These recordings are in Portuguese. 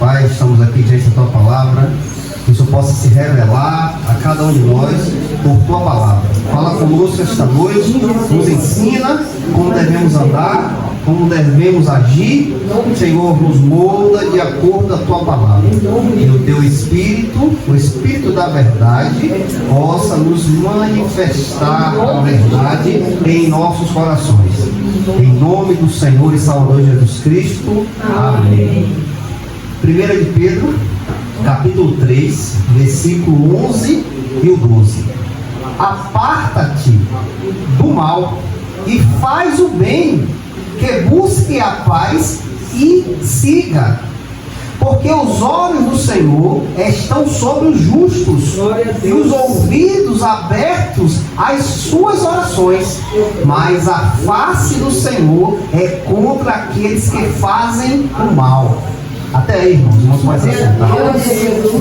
Pai, estamos aqui diante da Tua Palavra, que isso possa se revelar a cada um de nós por Tua Palavra. Fala conosco esta noite, nos ensina como devemos andar, como devemos agir. Senhor, nos molda de acordo com a Tua Palavra. E o Teu Espírito, o Espírito da verdade, possa nos manifestar a verdade em nossos corações. Em nome do Senhor e Salvador Jesus Cristo. Amém. 1 de Pedro, capítulo 3, versículo 11 e o 12. Aparta-te do mal e faz o bem, que busque a paz e siga. Porque os olhos do Senhor estão sobre os justos e os ouvidos abertos às suas orações. Mas a face do Senhor é contra aqueles que fazem o mal. Até aí, irmãos. Irmãos, pode ser sentado.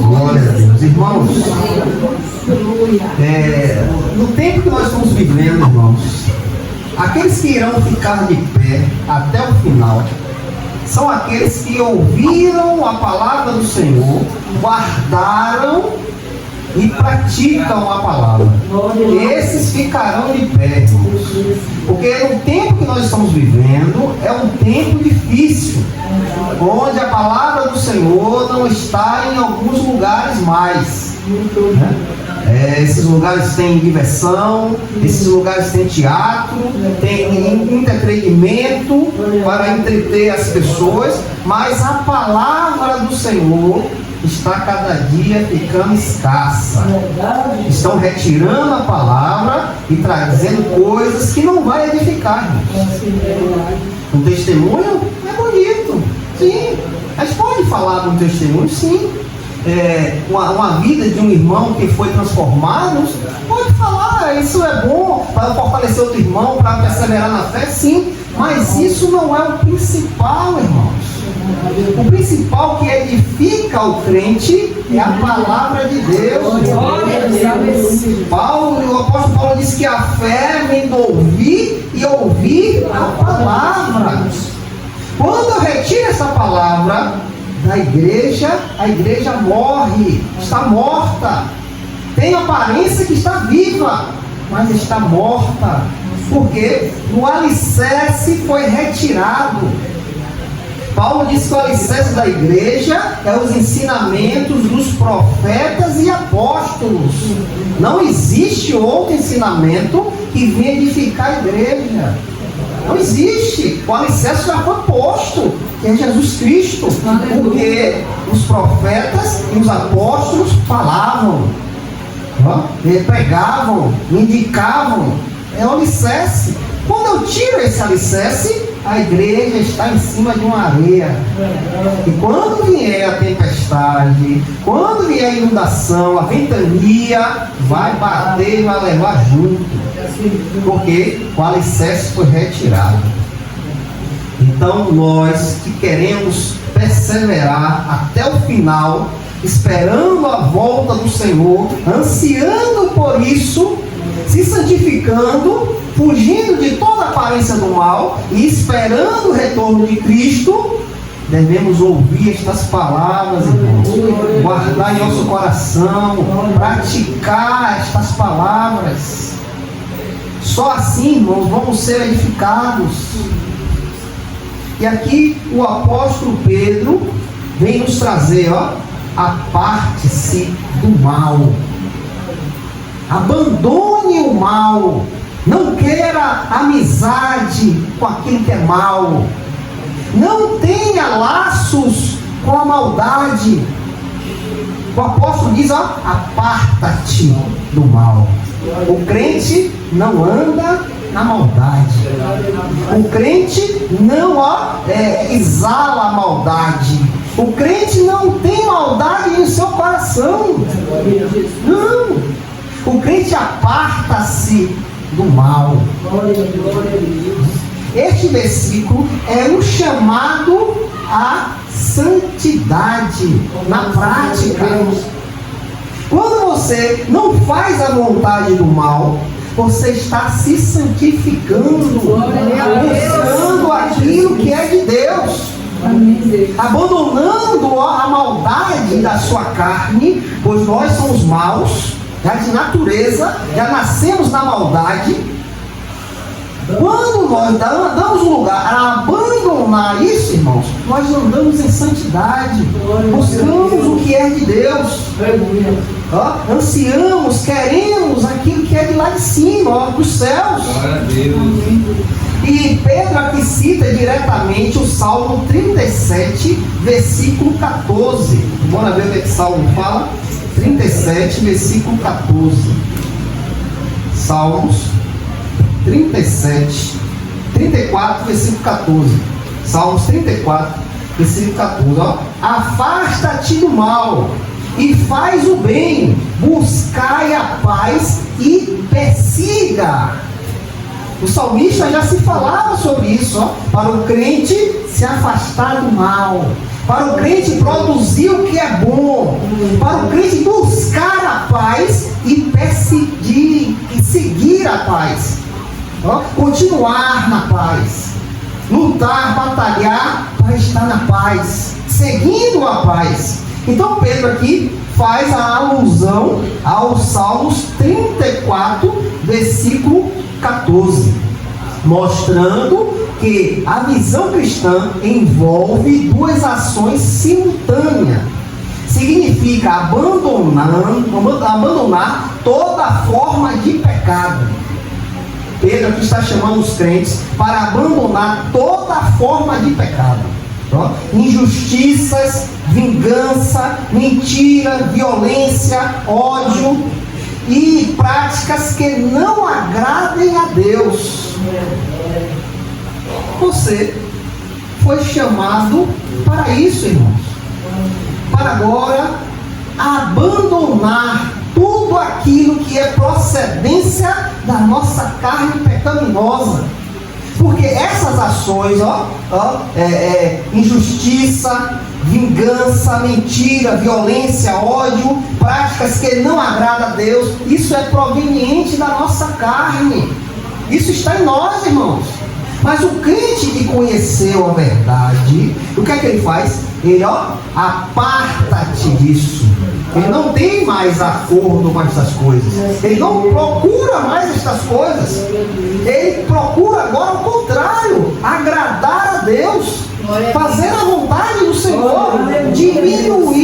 Glória a Deus. Irmãos, no tempo que nós estamos vivendo, irmãos, aqueles que irão ficar de pé até o final são aqueles que ouviram a palavra do Senhor, guardaram e praticam a palavra. Esses ficarão de pé, irmãos. Porque no tempo que nós estamos vivendo é um tempo difícil, onde a palavra do Senhor não está em alguns lugares mais, né? Esses lugares têm diversão, esses lugares têm teatro, tem entretenimento para entreter as pessoas, mas a palavra do Senhor está cada dia ficando escassa. Estão retirando a palavra e trazendo coisas que não vai edificar. Um testemunho é bonito, sim. A gente pode falar de um testemunho, sim. Uma vida de um irmão que foi transformado, pode falar, isso é bom para fortalecer outro irmão, para perseverar na fé, sim. Mas isso não é o principal, irmãos. O principal que edifica o crente é a palavra de Deus. O apóstolo Paulo disse que a fé vem do ouvir e ouvir a palavra. Quando eu retiro essa palavra da igreja, a igreja morre, está morta. Tem aparência que está viva, mas está morta. Porque o alicerce foi retirado. Paulo diz que o alicerce da igreja é os ensinamentos dos profetas e apóstolos. Não existe outro ensinamento que venha edificar a igreja. Não existe. O alicerce já foi posto, que é Jesus Cristo. Porque os profetas e os apóstolos falavam, pregavam, indicavam. É o alicerce. Quando eu tiro esse alicerce, a igreja está em cima de uma areia. E quando vier a tempestade, quando vier a inundação, a ventania, vai bater e vai levar junto. Porque o alicerce foi retirado. Então nós que queremos perseverar até o final, esperando a volta do Senhor, ansiando por isso, se santificando, fugindo de toda aparência do mal e esperando o retorno de Cristo, devemos ouvir estas palavras, irmãos, guardar em nosso coração, praticar estas palavras. Só assim, irmãos, vamos ser edificados. E aqui o apóstolo Pedro vem nos trazer, aparte-se do mal. Abandone o mal. Não queira amizade com aquilo que é mal. Não tenha laços com a maldade. O apóstolo diz, aparta-te do mal. O crente não anda na maldade. O crente não exala a maldade. O crente não tem maldade no seu coração. Não. O crente aparta-se do mal. Este versículo é um chamado à santidade na prática. Quando você não faz a vontade do mal, você está se santificando, buscando aquilo que é de Deus. abandonando a maldade da sua carne, pois nós somos maus, já de natureza, já nascemos na maldade. Quando nós damos lugar a abandonar isso, irmãos, nós andamos em santidade, buscamos o que é de Deus, ansiamos, queremos aquilo que é de lá de cima, dos céus. E Pedro aqui cita diretamente o Salmo 37, versículo 14. Bora ver o que esse Salmo fala? 37, versículo 14. Salmos 37, 34, versículo 14. Salmos 34, versículo 14. Afasta-te do mal e faz o bem, buscai a paz e persiga. O salmista já se falava sobre isso, para o crente se afastar do mal, para o crente produzir o que é bom, para o crente buscar a paz e perseguir e seguir a paz, continuar na paz, lutar, batalhar para estar na paz, seguindo a paz. Então Pedro aqui faz a alusão aos Salmos 34, versículo 14, mostrando que a visão cristã envolve duas ações simultâneas. Significa abandonar toda forma de pecado. Pedro aqui está chamando os crentes para abandonar toda forma de pecado. Injustiças, vingança, mentira, violência, ódio e práticas que não agradem a Deus. Você foi chamado para isso, irmãos. Para agora abandonar tudo aquilo que é procedência da nossa carne pecaminosa. Porque essas ações, injustiça, vingança, mentira, violência, ódio, práticas que não agradam a Deus, isso é proveniente da nossa carne. Isso está em nós, irmãos. Mas o crente que conheceu a verdade, o que é que ele faz? Ele, aparta-te disso. Ele não tem mais acordo com essas coisas. Ele não procura mais estas coisas. Ele procura agora o contrário, agradar a Deus, fazer a vontade do Senhor, diminuir-se,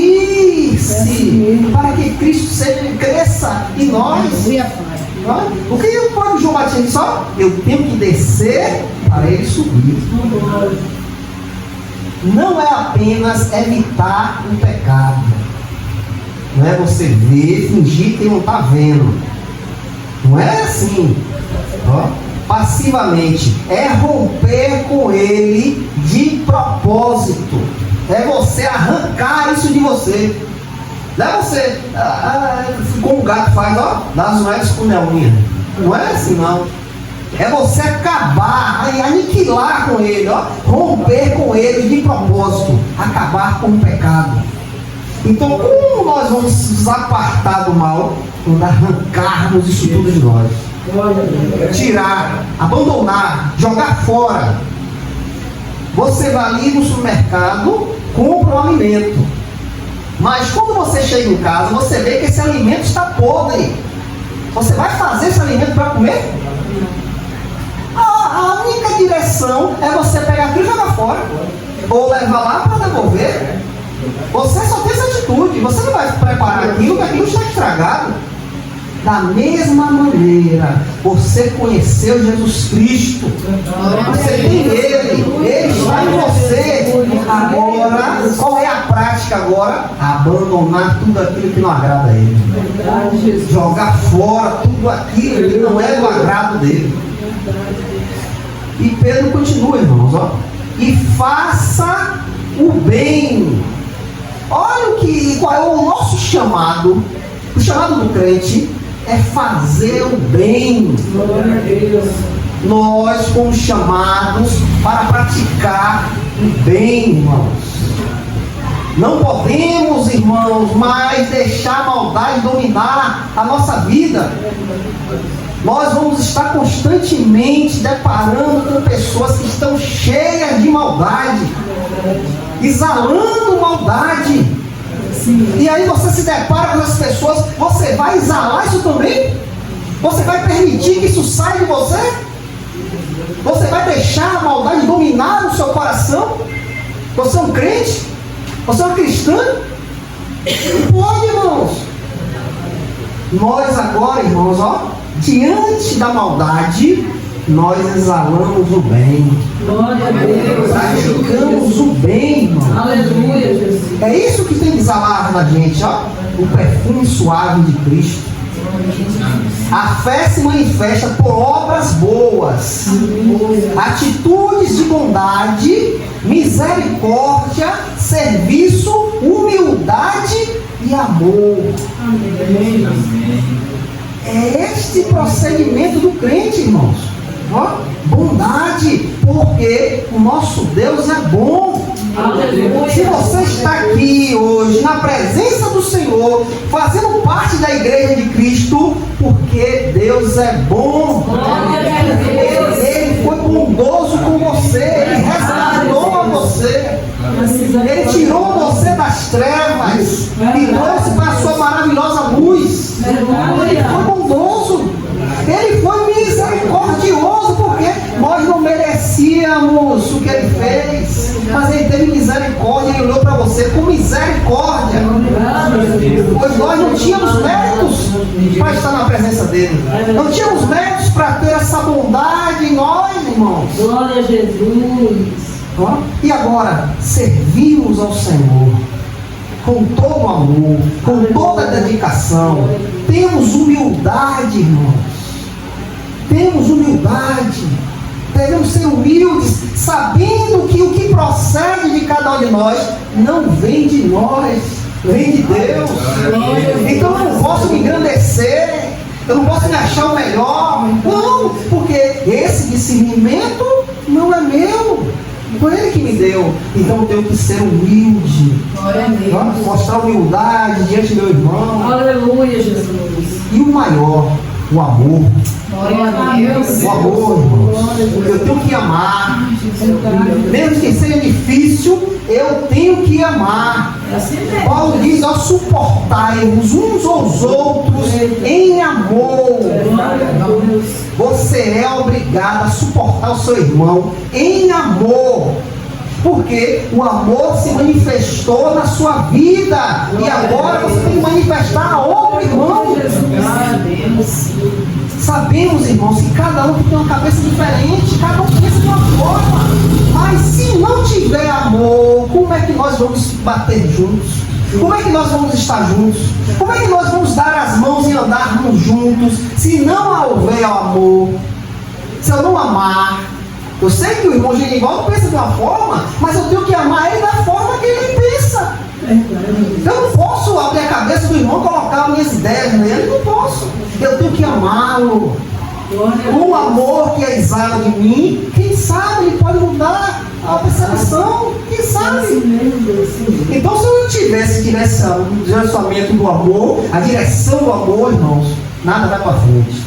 para que Cristo sempre cresça em nós. O que o próprio João Batista disse? Eu tenho que descer para ele subir. Não é apenas evitar o pecado. Não é você ver, fingir que não está vendo. Não é assim. Passivamente. É romper com ele de propósito. É você arrancar isso de você. Não é você, como o gato faz, dá as moedas com a unha. Não é assim, não. É você acabar, aniquilar com ele, romper com ele de propósito, acabar com o pecado. Então, como nós vamos nos apartar do mal? Quando arrancarmos isso tudo de nós. Tirar, abandonar, jogar fora. Você vai ali no supermercado, compra um alimento. Mas quando você chega em casa, você vê que esse alimento está podre. Você vai fazer esse alimento para comer? A única direção é você pegar aquilo e jogar fora. Ou levar lá para devolver. Você só tem essa atitude. Você não vai preparar aquilo, porque aquilo está estragado. Da mesma maneira, você conheceu Jesus Cristo. Você tem Ele está em você. Agora, qual é a prática agora? Abandonar tudo aquilo que não agrada a Ele. Jogar fora tudo aquilo que não é do agrado dele. E Pedro continua, irmãos, e faça o bem. Olha qual é o nosso chamado. O chamado do crente é fazer o bem. Nós fomos chamados para praticar o bem, irmãos. Não podemos, irmãos, mais deixar a maldade dominar a nossa vida. Nós vamos estar constantemente deparando com pessoas que estão cheias de maldade. exalando maldade. E aí você se depara com as pessoas, você vai exalar isso também? Você vai permitir que isso saia de você? Você vai deixar a maldade dominar o seu coração? Você é um crente? Você é um cristão? Não pode, irmãos. Nós agora, irmãos, diante da maldade, nós exalamos o bem. Glória a Deus. Praticamos o bem, irmão. Aleluia, Jesus. É isso que tem que exalar na gente, o perfume suave de Cristo. A fé se manifesta por obras boas, atitudes de bondade, misericórdia, serviço, humildade e amor. Amém. É este procedimento do crente, irmãos. Bondade, porque o nosso Deus é bom. Aleluia. Se você está aqui hoje na presença do Senhor, fazendo parte da igreja de Cristo, porque Deus é bom. Ele foi bondoso com você, Ele resgatou a você, Ele tirou você das trevas e trouxe para a sua maravilhosa luz. Ele foi bondoso, Ele foi misericordioso, porque nós não merecíamos o que Ele fez, mas Ele teve misericórdia e olhou para você com misericórdia, pois nós não tínhamos méritos para estar na presença dEle, não tínhamos méritos para ter essa bondade em nós, irmãos. Glória a Jesus. E agora, servimos ao Senhor com todo amor, com toda a dedicação. Temos humildade, irmãos. Temos humildade. Devemos ser humildes, sabendo que o que procede de cada um de nós não vem de nós, vem de Deus. Então eu não posso me engrandecer, eu não posso me achar o melhor. Não, porque esse discernimento não é meu. Foi Ele que me deu. Então eu tenho que ser humilde. Mostrar humildade diante do meu irmão. Aleluia, Jesus. E o maior, o amor. Glória a Deus. O amor, irmãos. Eu tenho que amar. Mesmo que seja difícil, eu tenho que amar. Paulo diz: suportai-vos uns aos outros em amor. Você é obrigado a suportar o seu irmão em amor, porque o amor se manifestou na sua vida e agora você tem que manifestar a outro irmão. Sabemos, irmãos, que cada um tem uma cabeça diferente, cada um pensa de uma forma, mas se não tiver amor, como é que nós vamos bater juntos? Como é que nós vamos estar juntos? Como é que nós vamos dar as mãos e andarmos juntos se não houver amor? Se eu não amar, eu sei que o irmão Genivaldo pensa de uma forma, mas eu tenho que amar ele da forma que ele pensa. Eu não posso abrir a cabeça do irmão e colocar minhas ideias nele, não posso. Eu tenho que amá-lo. O amor que é exala de mim, quem sabe ele pode mudar a percepção, quem sabe? Então, se eu não tivesse o direcionamento do amor, a direção do amor, irmãos, nada vai para frente.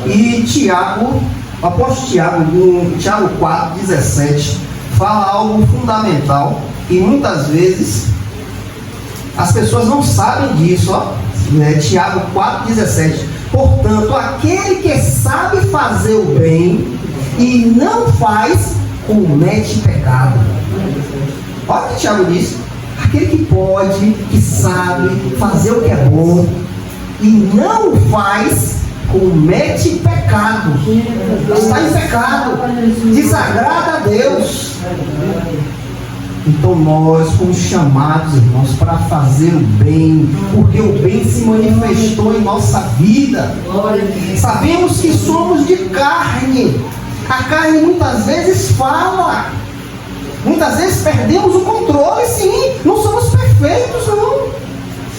E Tiago, o apóstolo Tiago, em Tiago 4,17, fala algo fundamental e muitas vezes as pessoas não sabem disso, Tiago 4,17. Portanto, aquele que sabe fazer o bem e não faz, comete pecado. Olha o que Tiago diz: aquele que pode, que sabe fazer o que é bom e não faz, comete pecado. Está em pecado, desagrada a Deus. Então nós fomos chamados, irmãos, para fazer o bem, porque o bem se manifestou em nossa vida. Sabemos que somos de carne. A carne muitas vezes fala, muitas vezes perdemos o controle, sim, não somos perfeitos, não.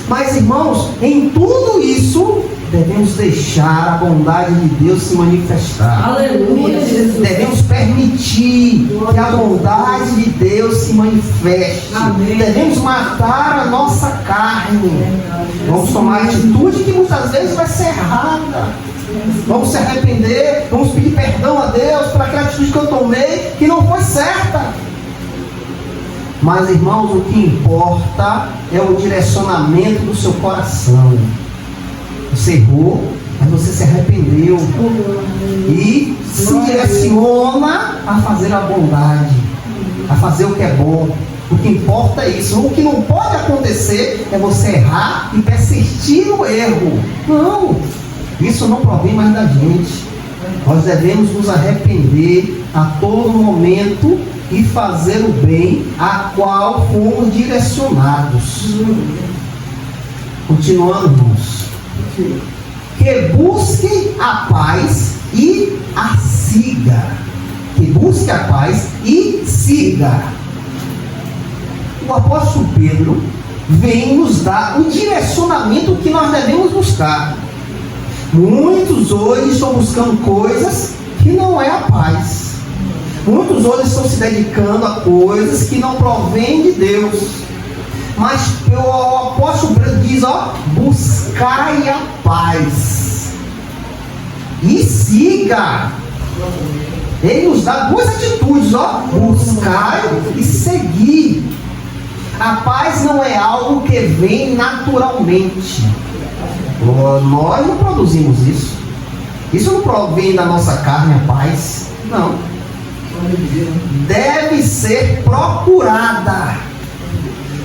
Mas, irmãos, em tudo isso devemos deixar a bondade de Deus se manifestar. Aleluia, Jesus. Devemos permitir que a bondade de Deus se manifeste. Amém. Devemos matar a nossa carne. Vamos tomar atitude que muitas vezes vai ser errada. Vamos se arrepender, vamos pedir perdão a Deus por aquela atitude que eu tomei que não foi certa. Mas, irmãos, o que importa é o direcionamento do seu coração. Você errou, mas você se arrependeu e se direciona a fazer a bondade, a fazer o que é bom. O que importa é isso. O que não pode acontecer é você errar e persistir no erro. Não, isso não provém mais da gente. Nós devemos nos arrepender a todo momento e fazer o bem a qual fomos direcionados. Continuando, irmãos. Que busque a paz e a siga. Que busque a paz e siga. O apóstolo Pedro vem nos dar o direcionamento que nós devemos buscar. Muitos hoje estão buscando coisas que não é a paz. Muitos hoje estão se dedicando a coisas que não provêm de Deus. Mas o apóstolo Pedro diz, buscai a paz e siga. Ele nos dá duas atitudes, buscar e seguir. A paz não é algo que vem naturalmente. Nós não produzimos isso. Isso não provém da nossa carne, a paz. Não. Deve ser procurada.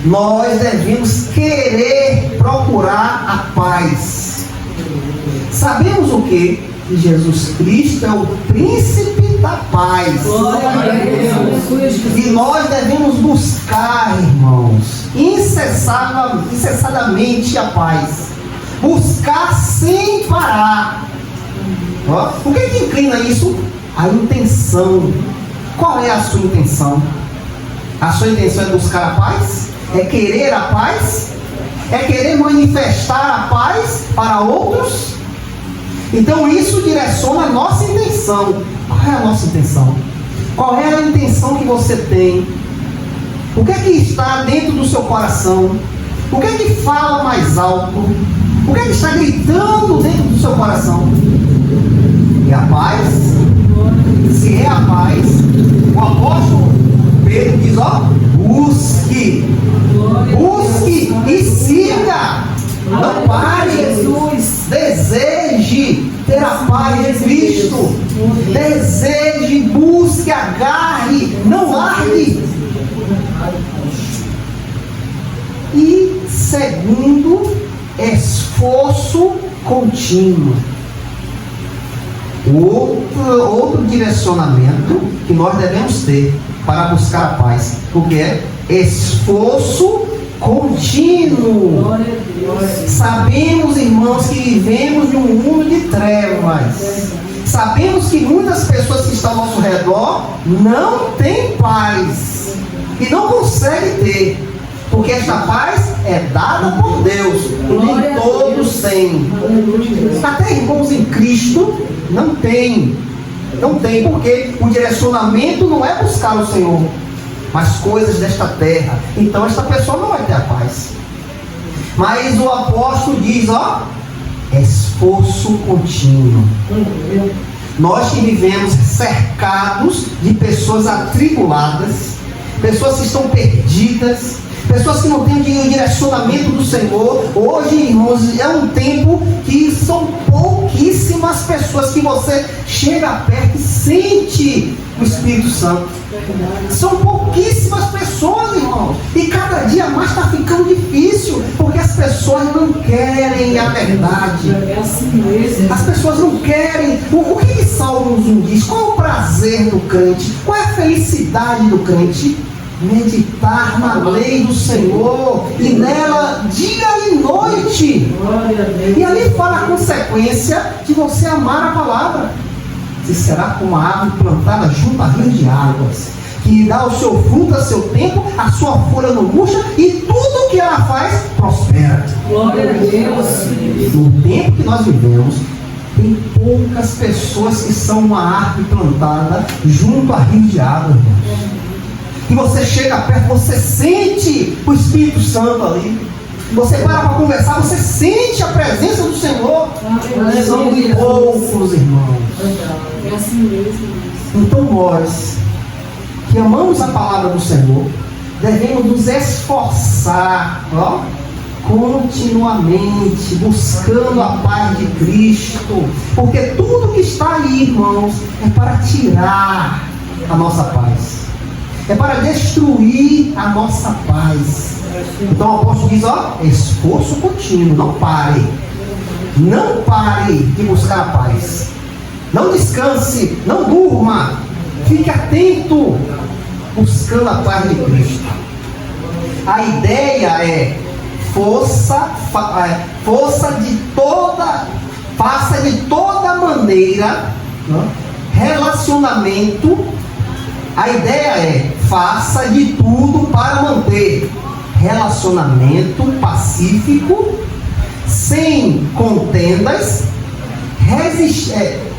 Nós devemos querer procurar a paz. Sabemos o que? Que Jesus Cristo é o príncipe da paz. E nós devemos buscar, irmãos, incessadamente a paz. Buscar sem parar. O que inclina isso? A intenção. Qual é a sua intenção? A sua intenção é buscar a paz? É querer a paz? É querer manifestar a paz para outros? Então isso direciona a nossa intenção. Qual é a nossa intenção? Qual é a intenção que você tem? O que é que está dentro do seu coração? O que é que fala mais alto? O que é que está gritando dentro do seu coração? É a paz? Se é a paz, o apóstolo Pedro diz, busque. Busque e siga. Não pare. Deseje ter a paz de Cristo. Deseje, busque, agarre, não largue. E segundo, esforço contínuo. Outro direcionamento que nós devemos ter para buscar a paz, porque é esforço contínuo. Sabemos, irmãos, que vivemos em um mundo de trevas. Sabemos que muitas pessoas que estão ao nosso redor não têm paz e não conseguem ter, porque esta paz é dada por Deus, e nem todos têm. Até irmãos em Cristo não tem, porque o direcionamento não é buscar o Senhor, mas coisas desta terra. Então esta pessoa não vai ter a paz. Mas o apóstolo diz, esforço contínuo. Nós que vivemos cercados de pessoas atribuladas, pessoas que estão perdidas, pessoas que não têm o direcionamento do Senhor. Hoje, irmãos, é um tempo que são pouquíssimas pessoas que você chega perto e sente o Espírito Santo. São pouquíssimas pessoas, irmãos. E cada dia mais está ficando difícil, porque as pessoas não querem a verdade. As pessoas não querem. O que Salmos 1 diz? Qual é o prazer do crente? Qual é a felicidade do crente? Meditar na lei do Senhor e nela dia e noite. E ali fala a consequência de você amar a palavra. Você será como a árvore plantada junto a rios de águas, que dá o seu fruto a seu tempo, a sua folha não murcha, e tudo que ela faz prospera. Glória a Deus. No tempo que nós vivemos, tem poucas pessoas que são uma árvore plantada junto a rios de água, irmãos. E você chega perto, você sente o Espírito Santo ali. Você para conversar, você sente a presença do Senhor. São poucos, irmãos. É assim mesmo. Então nós, que amamos a palavra do Senhor, devemos nos esforçar, ó, continuamente, buscando a paz de Cristo, porque tudo que está aí, irmãos, é para tirar a nossa paz, é para destruir a nossa paz. Então o apóstolo diz, ó, esforço contínuo, não pare de buscar a paz, não descanse, não durma, fique atento, buscando a paz de Cristo. A ideia é faça de toda maneira, né, relacionamento. A ideia é faça de tudo para manter relacionamento pacífico, sem contendas,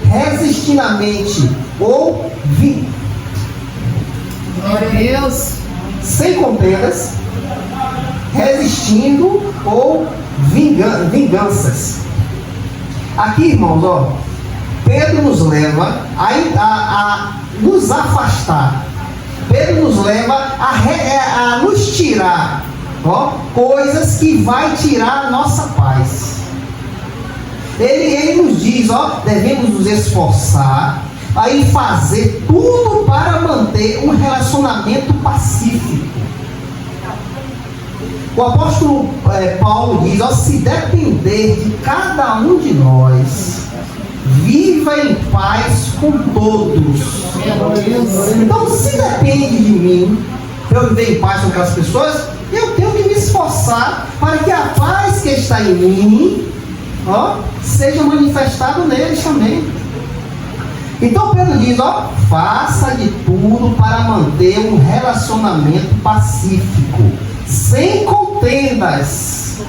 resistinamente ou Glória a Deus. sem contendas, resistindo ou vinganças. Aqui, irmãos, ó, Pedro nos leva a nos afastar. Pedro nos leva a nos tirar, ó, coisas que vai tirar a nossa paz. Ele nos diz, ó, devemos nos esforçar aí fazer tudo para manter um relacionamento pacífico. O apóstolo Paulo diz, ó, se depender de cada um de nós, viva em paz com todos. Então, se depende de mim, para eu viver em paz com aquelas pessoas, eu tenho que me esforçar para que a paz que está em mim, ó, seja manifestada neles também. Então Pedro diz, ó, faça de tudo para manter um relacionamento pacífico, sem contendas.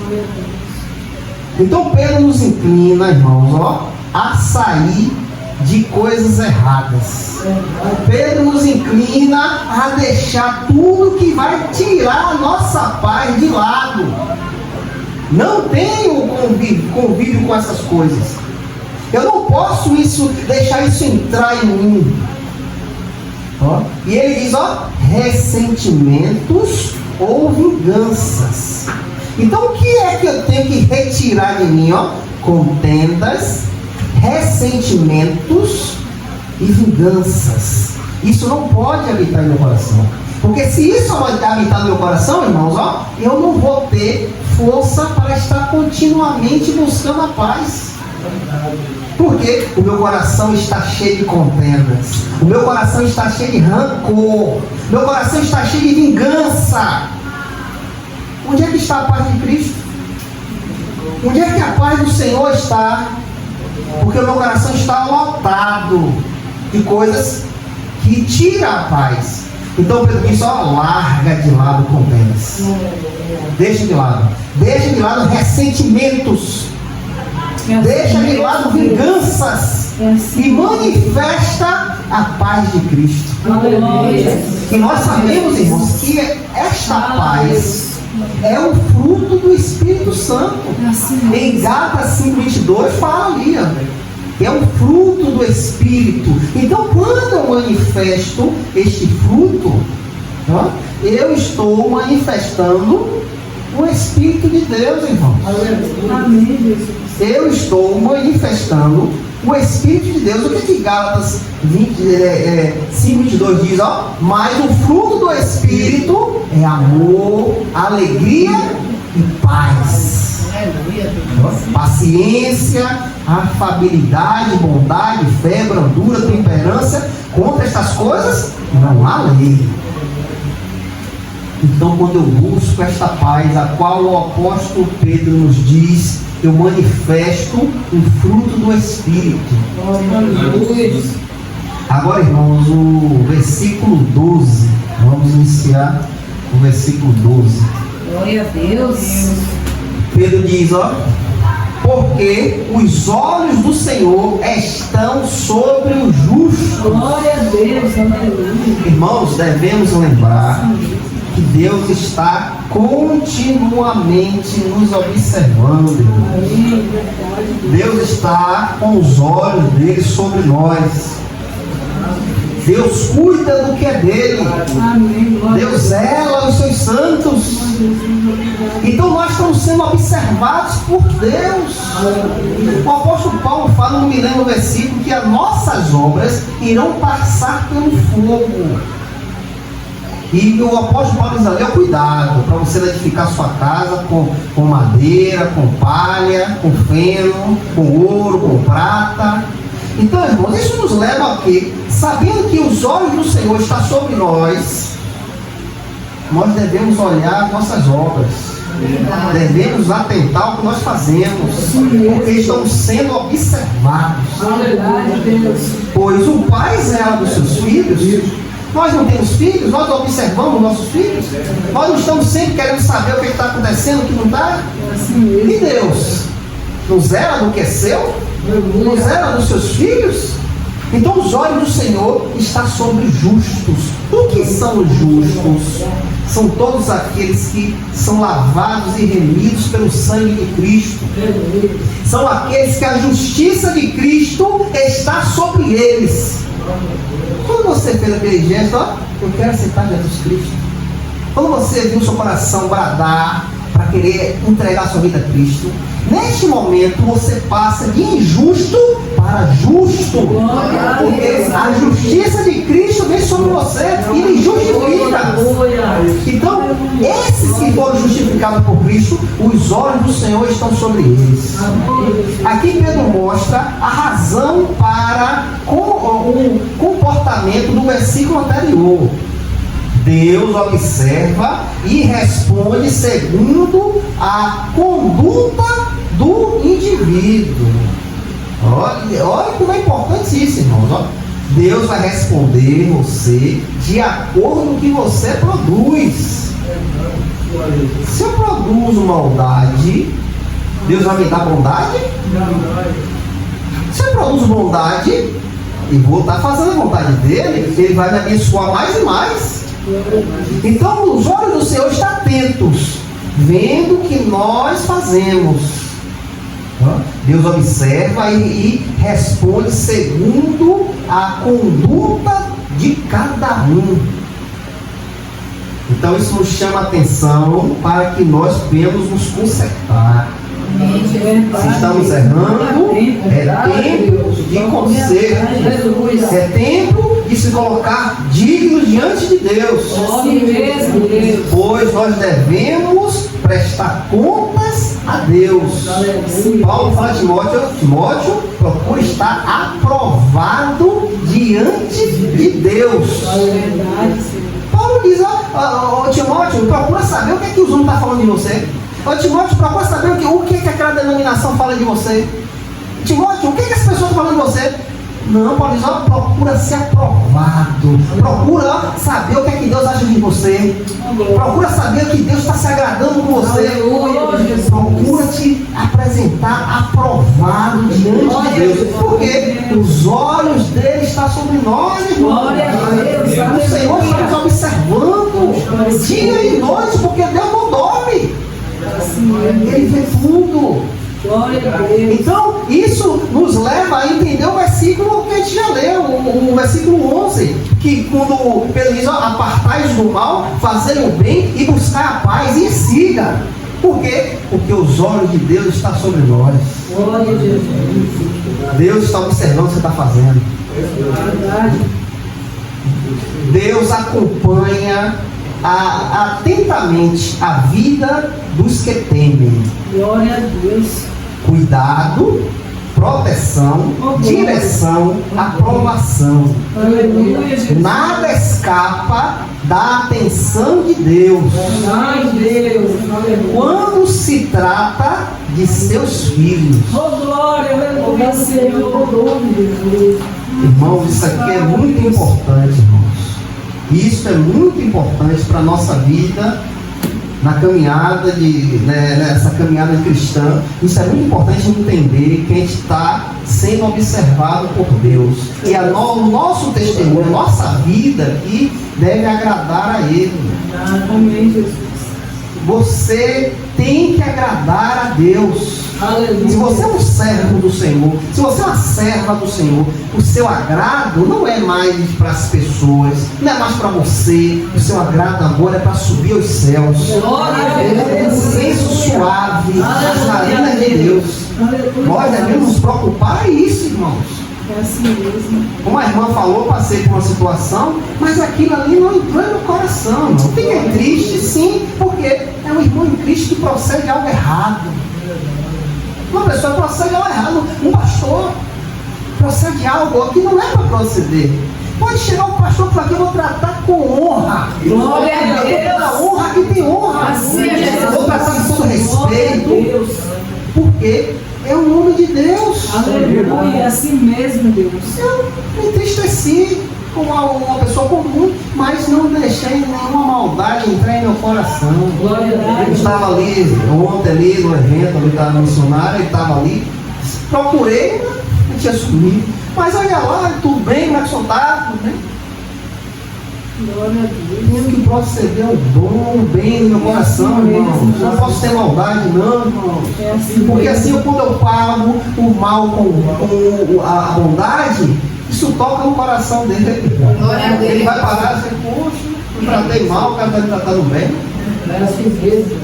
Então Pedro nos inclina, irmãos, ó, a sair de coisas erradas. Pedro nos inclina a deixar tudo que vai tirar a nossa paz de lado. Não tenho convívio com essas coisas. Eu não posso deixar isso entrar em mim. Ó. E ele diz, ó, ressentimentos ou vinganças. Então o que é que eu tenho que retirar de mim? Ó? Contendas, ressentimentos e vinganças. Isso não pode habitar em meu coração. Porque se isso habitar no meu coração, irmãos, ó, eu não vou ter força para estar continuamente buscando a paz. Porque o meu coração está cheio de contendas, o meu coração está cheio de rancor, meu coração está cheio de vingança. Onde é que está a paz de Cristo? Onde é que a paz do Senhor está? Porque o meu coração está lotado de coisas que tiram a paz. Então Pedro diz, ó, larga de lado contendas, deixa de lado ressentimentos, deixa de lado vinganças e manifesta a paz de Cristo. E nós sabemos, irmãos, que esta paz é o fruto do Espírito Santo. Em Gálatas 5:22 fala ali, ó, é um fruto do Espírito. Então quando eu manifesto este fruto, ó, eu estou manifestando o Espírito de Deus, irmãos. Amém. Eu estou manifestando o Espírito de Deus. O que Gálatas 5:22 diz? Ó, mas o fruto do Espírito é amor, alegria e paz. Paciência, afabilidade, bondade, fé, brandura, temperança. Contra estas coisas não há lei. Então, quando eu busco esta paz, a qual o apóstolo Pedro nos diz, eu manifesto o fruto do Espírito. Agora, irmãos, o versículo 12. Vamos iniciar o versículo 12. Glória a Deus. Pedro diz, ó, porque os olhos do Senhor estão sobre o justo. Glória a Deus. Aleluia. Irmãos, devemos lembrar que Deus está continuamente nos observando, irmãos. Deus está com os olhos dele sobre nós. Deus cuida do que é dele. Amém. Glória Deus zela os seus santos. Então nós estamos sendo observados por Deus. O apóstolo Paulo fala no milênio versículo que as nossas obras irão passar pelo fogo. E o apóstolo Paulo diz ali, cuidado para você edificar sua casa com madeira, com palha, com feno, com ouro, com prata. Então, irmãos, isso nos leva a quê? Sabendo que os olhos do Senhor estão sobre nós, nós devemos olhar nossas obras. Devemos atentar ao que nós fazemos, porque estamos sendo observados. Pois o pai zela dos seus filhos. Nós não temos filhos, nós observamos nossos filhos, nós não estamos sempre querendo saber o que está acontecendo, o que não está. E Deus não zela do que é seu? Não zela dos seus filhos? Então os olhos do Senhor estão sobre os justos. O que são os justos? São todos aqueles que são lavados e remidos pelo sangue de Cristo. São aqueles que a justiça de Cristo está sobre eles. Quando você fez aquele gesto, ó, eu quero aceitar Jesus Cristo. Quando você viu seu coração bradar para querer entregar sua vida a Cristo, neste momento você passa de injusto para justo. Porque a justiça de Cristo vem sobre você e lhe justifica. Então, esses que foram justificados por Cristo, os olhos do Senhor estão sobre eles. Aqui Pedro mostra a razão para o comportamento do versículo anterior. Deus observa e responde segundo a conduta do indivíduo. Olha como é importante isso, irmãos. Deus vai responder você de acordo com o que você produz. Se eu produzo maldade, Deus vai me dar bondade? Se eu produzo bondade e vou estar fazendo a vontade dele, ele vai me abençoar mais e mais. Então os olhos do Senhor estão atentos, vendo o que nós fazemos. Deus observa e responde segundo a conduta de cada um. Então isso nos chama a atenção para que nós venhamos nos consertar. Se estamos errando, é tempo de conserto. É tempo de se colocar dignos diante de Deus. Pois nós devemos prestar contas a Deus. Paulo fala a Timóteo, procura estar aprovado diante de Deus. Paulo diz, Timóteo, procura saber o que é que os homens estão falando de você. Timóteo, procura saber o que aquela denominação fala de você. Timóteo, o que as pessoas estão falando de você? Não, Paulo diz, procura ser aprovado. Procura saber o que é que Deus acha de você. Procura saber o que Deus está se agradando com você. Procura te apresentar aprovado diante de Deus. Porque os olhos dele estão sobre nós, irmãos. O Senhor está nos observando dia e noite, porque Deus não dorme. Ele vê tudo. Então, isso nos leva a entender o versículo que a gente já leu, o versículo 11, que quando Pedro diz, apartai-vos do mal, fazei o bem e buscar a paz e siga. Por quê? Porque os olhos de Deus estão sobre nós. Deus está observando o que você está fazendo. Deus acompanha atentamente a vida dos que temem. Glória a Deus. Cuidado, proteção, direção, aprovação. Nada escapa da atenção de Deus. Quando se trata de seus filhos. Irmãos, isso aqui é muito importante, irmãos. Isso é muito importante para a nossa vida. Na caminhada nessa caminhada cristã, isso é muito importante entender que a gente está sendo observado por Deus. E o nosso testemunho, a nossa vida aqui deve agradar a Ele. Amém, Jesus. Você tem que agradar a Deus. Aleluia. Se você é um servo do Senhor, se você é uma serva do Senhor, o seu agrado não é mais para as pessoas, não é mais para você. O seu agrado agora é para subir aos céus. É um senso suave, as narinas de Deus. Nós devemos nos preocupar, é isso, irmãos. É assim mesmo. Como a irmã falou, passei por uma situação, mas aquilo ali não entrou no coração. Não fica triste, sim, porque é um irmão em Cristo que procede algo errado. Uma pessoa procede algo errado, um pastor procede algo que não é para proceder. Pode chegar o pastor para aqui, eu vou tratar com honra. Glória a Deus. A honra que tem honra. Assim é Jesus. Vou tratar com todo respeito. Glória a Deus. Porque é o nome de Deus. Aleluia. É assim mesmo, Deus. Eu me entristeci com uma pessoa comum, mas não deixei nenhuma maldade entrar em meu coração. Glória a Eu Deus. estava ali, ontem ali no evento, ali estava missionária, ele estava ali, procurei, não tinha sumido. Mas olha lá, tudo bem, como é que o senhor está? Tudo bem? Glória a Deus. Tenho que proceder o bom, o bem no meu coração, irmão. Não posso ter maldade, não, irmão. É assim Porque mesmo. assim, quando eu pago o mal com a bondade, isso toca no coração dele. Glória a Deus. Ele vai parar e dizer, poxa, eu tratei mal, o cara está me tratando bem. É assim mesmo.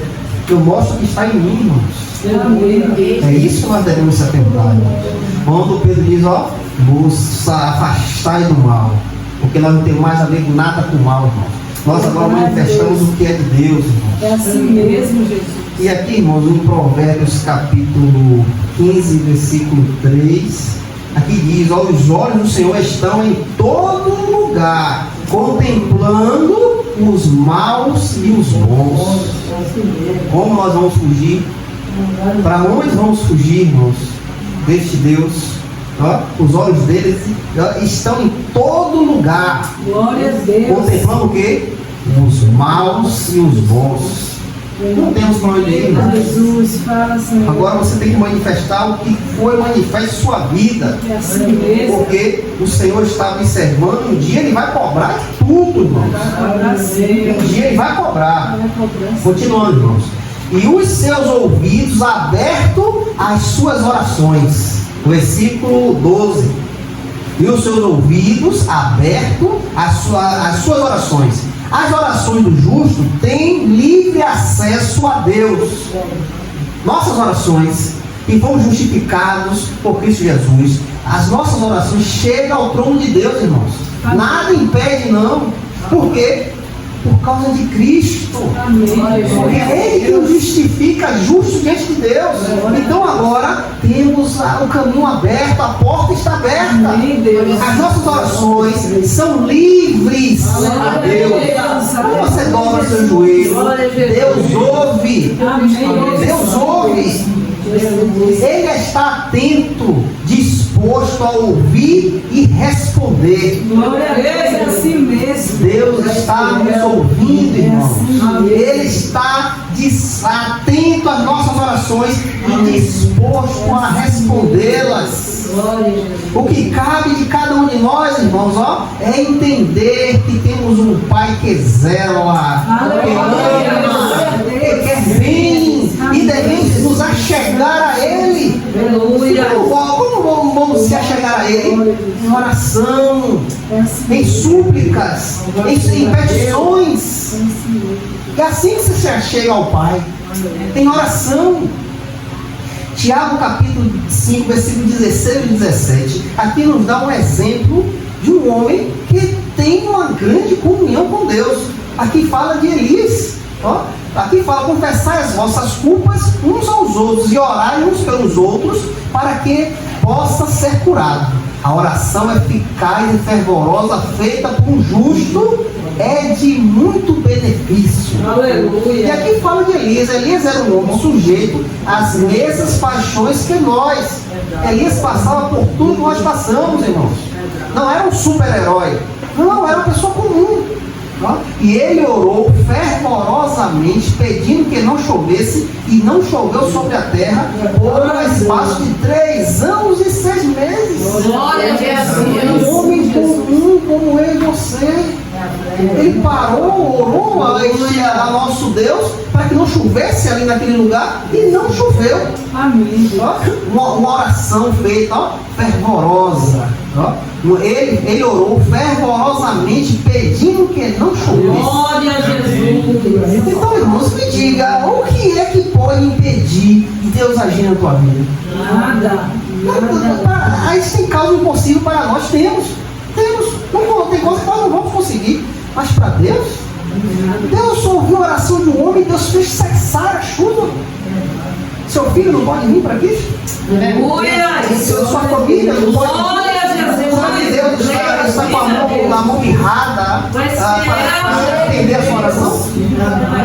Eu mostro que está em mim, irmãos. Amém. É isso que nós devemos se atentar, irmãos. Quando Pedro diz, ó, vos afastai do mal, porque nós não temos mais a ver com nada com o mal, irmãos. Nós agora manifestamos o que é de Deus, irmãos. É assim mesmo, Jesus. E aqui, irmãos, em Provérbios capítulo 15, versículo 3, aqui diz, ó, os olhos do Senhor estão em todo lugar, contemplando os maus e os bons. É assim mesmo. Como nós vamos fugir? Para onde vamos fugir, irmãos? Deste Deus. Ó, os olhos deles estão em todo lugar, Glória a Deus. contemplando o quê? Os maus e os bons. Não temos para onde ir, irmãos. Jesus, fala, Senhor. Agora você tem que manifestar o que foi manifesto em sua vida. É assim mesmo. Porque o Senhor está observando, um dia Ele vai cobrar tudo, irmãos. Agora sim. Um dia Ele vai cobrar. Vai cobrar. Continuando, irmãos. E os seus ouvidos abertos às suas orações. Versículo 12. E os seus ouvidos abertos às suas orações. As orações do justo têm livre acesso a Deus. Nossas orações, que fomos justificados por Cristo Jesus, as nossas orações chegam ao trono de Deus, irmãos. Nada impede, não. Por quê? Por causa de Cristo. Amém. Porque é Ele que nos justifica justo diante de Deus. Então agora temos o caminho aberto, a porta está aberta. Amém, Deus. As nossas orações são livres a Deus. Quando você dobra o seu joelho, Deus ouve. Amém. Deus ouve. Ele está atento, disposto a ouvir e responder. Glória a Deus, é assim mesmo. Deus está nos ouvindo, irmãos. Ele está atento às nossas orações e disposto a respondê-las. Glória a Deus. O que cabe de cada um de nós, irmãos, ó, é entender que temos um Pai que zela, que ama, que quer bem, e devemos nos achegar a Ele. Aleluia. Como vamos se achegar a Ele? Em oração, É assim em súplicas, em petições. É assim que você se achega ao Pai, em oração. Tiago capítulo 5, versículo 16 e 17, aqui nos dá um exemplo de um homem que tem uma grande comunhão com Deus. Aqui fala de Elias, ó. Aqui fala, confessai as vossas culpas uns aos outros e orai uns pelos outros para que possa ser curado. A oração eficaz e fervorosa feita por um justo é de muito benefício. E Aleluia. aqui fala de Elias. Elias era um homem sujeito às mesmas paixões que nós. Elias passava por tudo que nós passamos, irmãos. Não era um super-herói. Não, era uma pessoa comum. E ele orou fervorosamente, pedindo que não chovesse, e não choveu sobre a terra por um espaço de 3 anos e 6 meses. Glória a Um Jesus. homem comum como eu e você. Ele parou, orou a nosso Deus para que não chovesse ali naquele lugar e não choveu. Amém. Uma oração feita, fervorosa. Ele orou fervorosamente pedindo que não chovesse. Glória a Jesus. Então, irmãos, me diga, o que é que pode impedir Deus agir na tua vida? Nada. Aí tem causa impossível para nós. Temos. Não, tem coisa que nós não vamos conseguir. Mas para Deus, Deus ouviu a oração de um homem, Deus fez cessar a chuva. Seu filho não pode vir para aqui? Sua família não pode vir? Será que Deus está com a mão mirrada para atender a sua oração?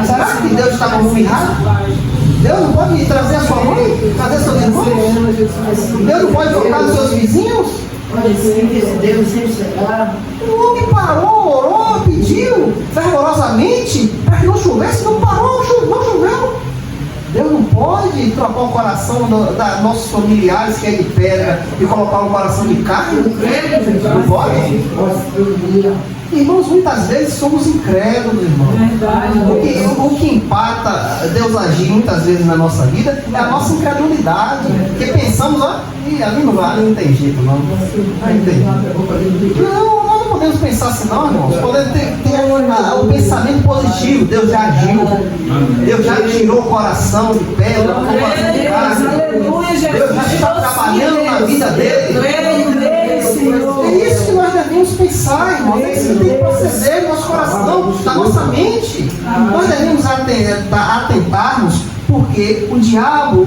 Será que Deus está com a mão mirrada? Deus não pode trazer a sua mãe? Trazer seus irmãos? Deus não pode tocar nos seus vizinhos? O homem parou, orou, pediu fervorosamente para que não chovesse, não parou, não choveu. Deus não pode trocar o coração dos nossos familiares que é de pedra e colocar um coração de carne? Não pode? Irmãos, muitas vezes somos incrédulos, irmãos. O que empata Deus agir muitas vezes na nossa vida é a nossa incredulidade. Porque pensamos, ali não tem jeito, não. Não, nós não podemos pensar assim, não, irmãos. Podemos ter o pensamento positivo. Deus já agiu. Deus já tirou o coração de pedra, o coração de carne. Deus já está trabalhando na vida dele. É isso que nós devemos pensar, irmãos. É isso que tem que proceder no nosso coração, na nossa mente. Nós devemos atentarmos, porque o diabo,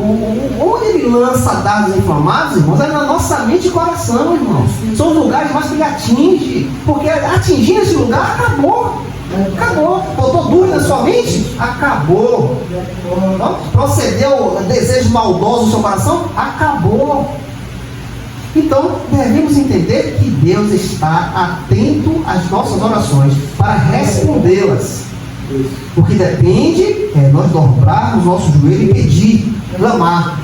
onde ele lança dados inflamados, irmãos, é na nossa mente e coração, irmãos. São os lugares mais que ele atinge. Porque atingir esse lugar, acabou. Botou dúvida na sua mente? Acabou. Procedeu desejo maldoso no seu coração? Acabou. Então, devemos entender que Deus está atento às nossas orações para respondê-las. O que depende é nós dobrarmos nosso joelho e pedir, clamar.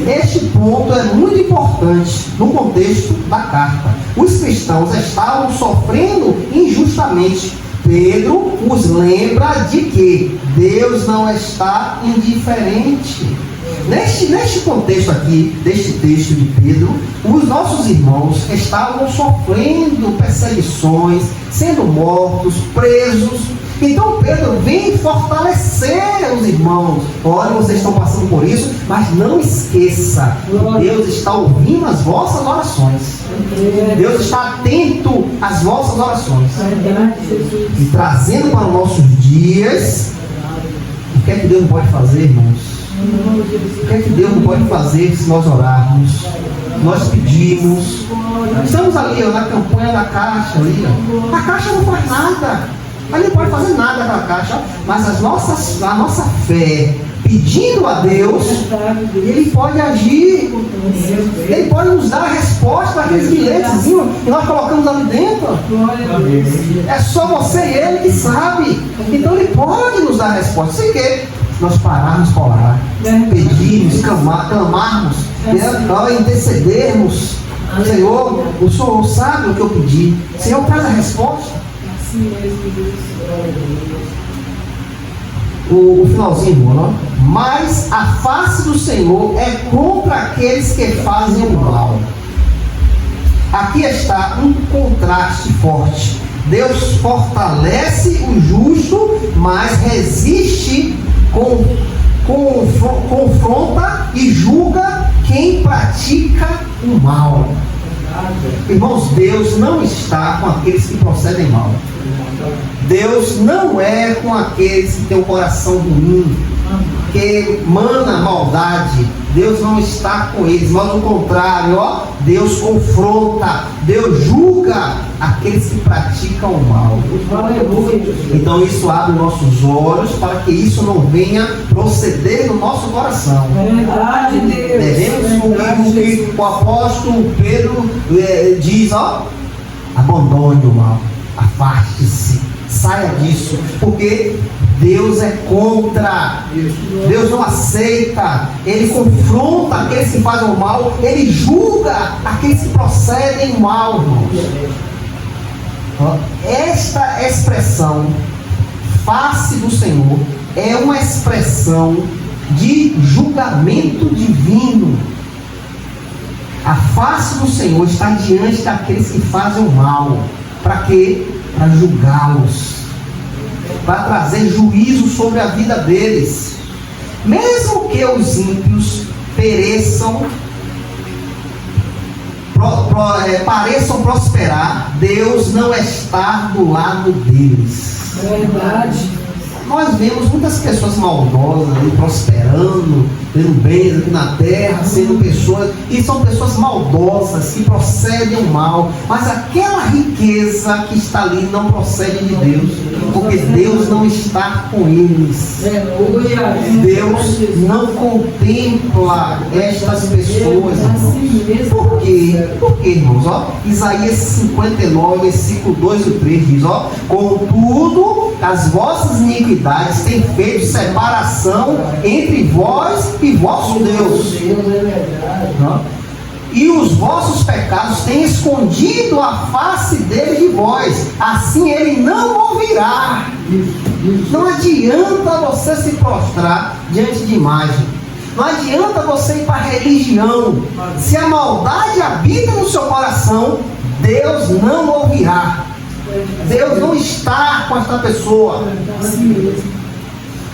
Este ponto é muito importante no contexto da carta. Os cristãos estavam sofrendo injustamente. Pedro os lembra de que Deus não está indiferente. Neste contexto aqui, deste texto de Pedro, os nossos irmãos estavam sofrendo perseguições, sendo mortos, presos. Então Pedro vem fortalecer os irmãos. Olha, vocês estão passando por isso, mas não esqueça, Deus está ouvindo as vossas orações. Deus está atento às vossas orações. E trazendo para os nossos dias, o que é que Deus não pode fazer, irmãos? O que é que Deus não pode fazer se nós orarmos? Nós pedimos. Estamos ali na campanha da Caixa. A Caixa não faz nada. Ela não pode fazer nada com a Caixa. Mas a nossa fé, pedindo a Deus, Ele pode agir. Ele pode nos dar a resposta para aqueles bilhetezinhos que nós colocamos ali dentro. É só você e Ele que sabe. Então Ele pode nos dar a resposta. Sem que nós pararmos para orar, pedirmos, clamarmos, intercedermos. Senhor, o Senhor sabe o que eu pedi. Senhor, traz a resposta. Assim mesmo, Deus. O finalzinho, não? Mas a face do Senhor é contra aqueles que fazem o mal. Aqui está um contraste forte. Deus fortalece o justo, mas resiste, confronta e julga quem pratica o mal. Irmãos, Deus não está com aqueles que procedem mal. Deus não é com aqueles que têm um coração ruim, que emana maldade. Deus não está com eles, mas ao contrário, Deus confronta, Deus julga aqueles que praticam o mal. Então isso abre nossos olhos para que isso não venha proceder no nosso coração. Verdade, Deus. Devemos o que o apóstolo Pedro diz, abandone o mal, afaste-se, saia disso, porque Deus é contra, Deus não aceita, Ele confronta aqueles que fazem o mal, Ele julga aqueles que procedem mal, irmãos. Esta expressão, face do Senhor, é uma expressão de julgamento divino. A face do Senhor está diante daqueles que fazem o mal. Para quê? Para julgá-los, para trazer juízo sobre a vida deles. Mesmo que os ímpios pereçam, pareçam prosperar, Deus não está do lado deles. Verdade. Nós vemos muitas pessoas maldosas ali, prosperando, tendo bens aqui na terra, sendo pessoas, e são pessoas maldosas, que procedem o mal, mas aquela riqueza que está ali não procede de Deus, porque Deus não está com eles. Deus não contempla estas pessoas, irmãos. Por quê? Porque, irmãos, Isaías 59, versículo 2 e 3 diz, contudo, as vossas iniquidades têm feito separação entre vós e vosso Deus. E os vossos pecados têm escondido a face dele de vós, assim ele não ouvirá. Não adianta você se prostrar diante de imagem. Não adianta você ir para a religião. Se a maldade habita no seu coração, Deus não ouvirá. Deus não está com esta pessoa.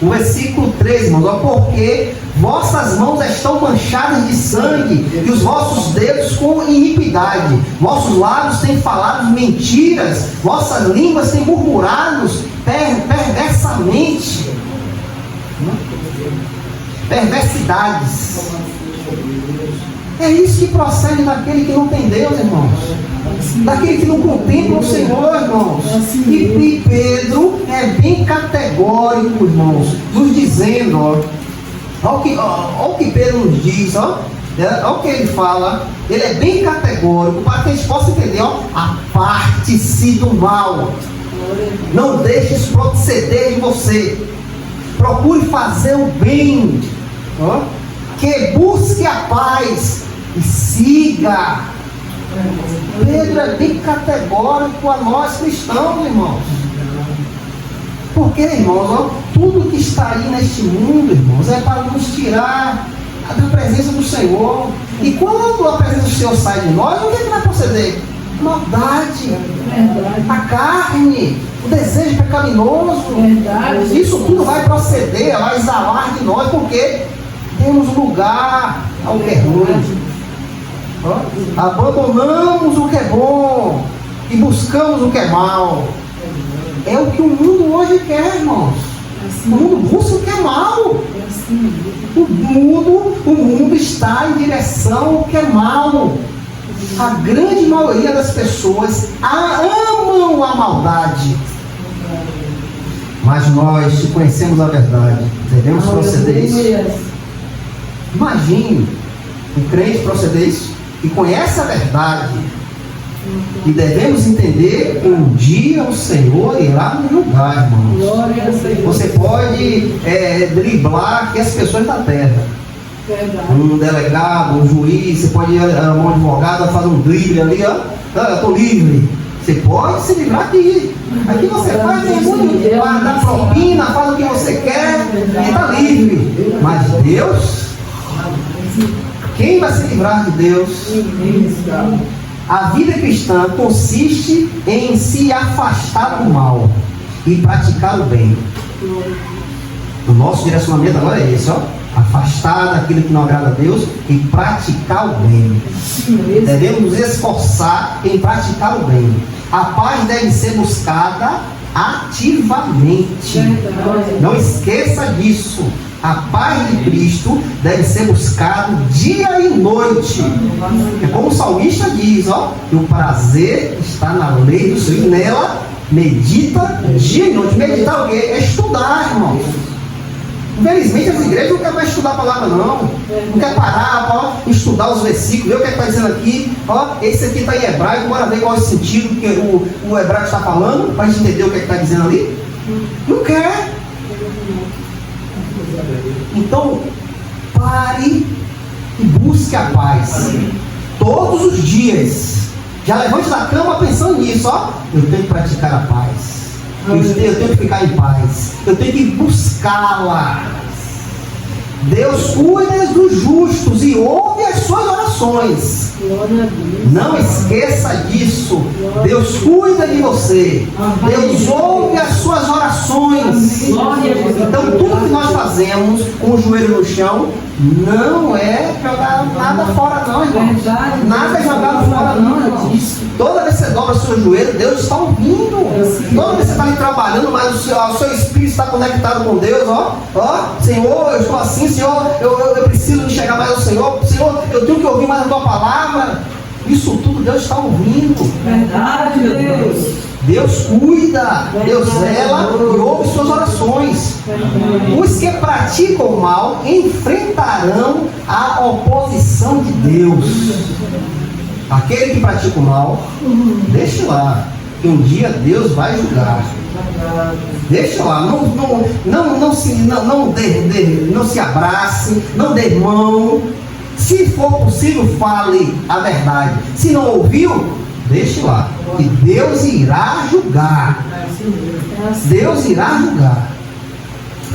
O versículo 3, irmãos, porque vossas mãos estão manchadas de sangue e os vossos dedos com iniquidade. Vossos lábios têm falado mentiras, vossas línguas têm murmurado perversamente. Perversidades. É isso que procede daquele que não tem Deus, irmãos. Daquele que não contempla o Senhor, irmãos. E Pedro é bem categórico, irmãos, nos dizendo, olha o que Pedro nos diz, olha o que ele fala. Ele é bem categórico para que a gente possa entender, aparte-se do mal. Não deixe isso proceder de você. Procure fazer o bem, que busque a paz e siga. Pedro é bem categórico a nós cristãos, irmãos. Porque, irmãos, tudo que está aí neste mundo, irmãos, é para nos tirar da presença do Senhor. E quando a presença do Senhor sai de nós, o que é que vai proceder? Maldade, a carne, o desejo pecaminoso. Isso tudo vai proceder, vai exalar de nós, porque temos lugar ao que é ruim. Abandonamos o que é bom e buscamos o que é mal. É o que o mundo hoje quer, irmãos. O mundo busca o que é mal. O mundo está em direção ao que é mal. A grande maioria das pessoas amam a maldade. Mas nós, se conhecemos a verdade, devemos proceder isso. Imagine o crente proceder isso, e conhece a verdade, e devemos entender que um dia o Senhor irá nos julgar, irmãos. Você pode driblar aqui as pessoas da terra. Um delegado, um juiz, você pode ir a um advogado fazer um drible ali, eu estou livre. Você pode se livrar aqui. Aqui você faz tudo, dá propina, faz o que você quer e está livre. Mas Deus, quem vai se livrar de Deus? A vida cristã consiste em se afastar do mal e praticar o bem. O nosso direcionamento agora é esse, afastar daquilo que não agrada a Deus e praticar o bem. Devemos nos esforçar em praticar o bem. A paz deve ser buscada ativamente. Não esqueça disso. A paz de Cristo deve ser buscada dia e noite. É como o salmista diz, que o prazer está na lei do Senhor, e nela medita dia e noite. Meditar o quê? É estudar, irmãos. Infelizmente as igrejas não querem mais estudar a palavra, não quer parar para estudar os versículos, ver o que está dizendo aqui. Esse aqui está em hebraico, bora ver qual é o sentido que o hebraico está falando, para a gente entender o que está dizendo ali. Não quer. Então, pare e busque a paz todos os dias. Já levante da cama pensando nisso, ó. Eu tenho que praticar a paz. Eu tenho que ficar em paz. Eu tenho que buscá-la. Deus cuida dos justos e ouve as suas orações. Não esqueça disso. Deus cuida de você. Deus ouve as suas orações. Então tudo que nós fazemos com o joelho no chão não é jogar nada fora não, irmão. Nada é jogado fora não, irmão. Toda vez que você dobra o seu joelho, Deus está ouvindo. Toda vez que você está ali trabalhando, mas o seu espírito está conectado com Deus, ó. Senhor, eu estou assim, Senhor, eu preciso de chegar mais ao Senhor. Senhor, eu tenho que ouvir mais a tua palavra. Isso tudo Deus está ouvindo. Verdade, Deus. Deus cuida, Deus zela e ouve suas orações. Os que praticam o mal enfrentarão a oposição de Deus. Aquele que pratica o mal, deixa lá, que um dia Deus vai julgar. Deixa lá, não se abrace, não dê mão. Se for possível, fale a verdade. Se não ouviu, deixe lá, que Deus irá julgar. Deus irá julgar.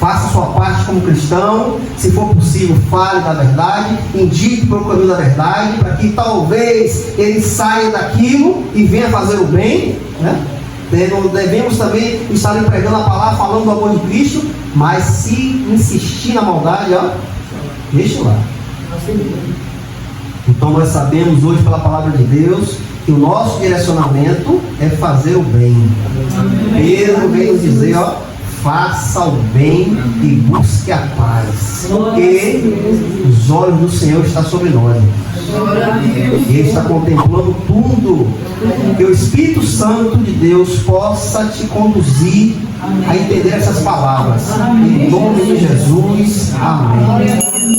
Faça a sua parte como cristão. Se for possível, fale da verdade, indique para o caminho da verdade, para que talvez ele saia daquilo e venha fazer o bem, né? Devemos também estar empregando a palavra, falando do amor de Cristo, mas se insistir na maldade, ó, deixa lá. Então nós sabemos hoje pela palavra de Deus que o nosso direcionamento é fazer o bem. Pedro vem nos dizer, ó, faça o bem e busque a paz, porque os olhos do Senhor estão sobre nós. Ele está contemplando tudo. Que o Espírito Santo de Deus possa te conduzir a entender essas palavras. Em nome de Jesus, amém.